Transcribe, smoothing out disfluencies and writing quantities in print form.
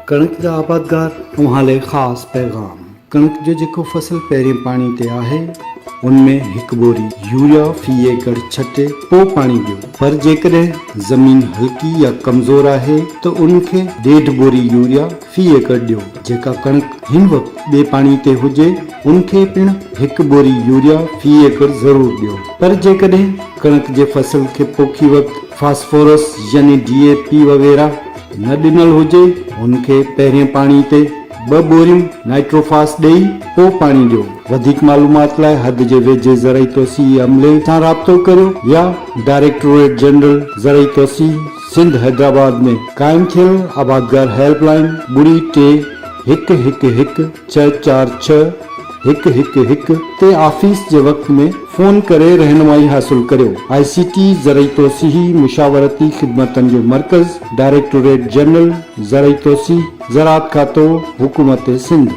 कणक जा आबादगार तव्हां लाइ ख़ासि पैगाम। कणक जो जेको फसल पहिरें पाणी ते आहे उनमें हिकु बोरी यूरिया फी एकड़ छटे पोइ पाणी ॾियो। पर जेकॾहिं ज़मीन हल्की या कमज़ोर आहे त उनखे 1.5 बोरी यूरिया फी एकड़ ॾियो। जेका कणक हिन वक़्तु ॿिए पाणी ते हुजे उनखे पिणु 1 बोरी यूरिया फी एकड़ ज़रूरु ॾियो। पर जेकॾहिं कणक जे फसल खे पोखी वक़्तु फास्फोरस यानी DAP वग़ैरह न ॾिनल हुजे उनखे पहिरें पाणी ते 2 बोरियूं नाइट्रोफास ॾेई पोइ पाणी ॾियो। वधीक मालूमात लाइ हद जे वेझे ज़रई तौसीई अमले सां राब्तो करियो या डायरेक्टोरेट जनरल ज़रई तौसीई सिंध हैदराबाद में क़ाइमु थियल आबादगार हेल्पलाइन 3 ते ऑफिस जे वक़्त में फोन करे रहनुमाई हासिल करियो। ICT ज़रई तौसीई मुशावरती ख़िदमतनि जो मर्कज़, डायरेक्टोरेट जनरल ज़रई तौसीई ज़राअत खातो, हुकूमत सिंध।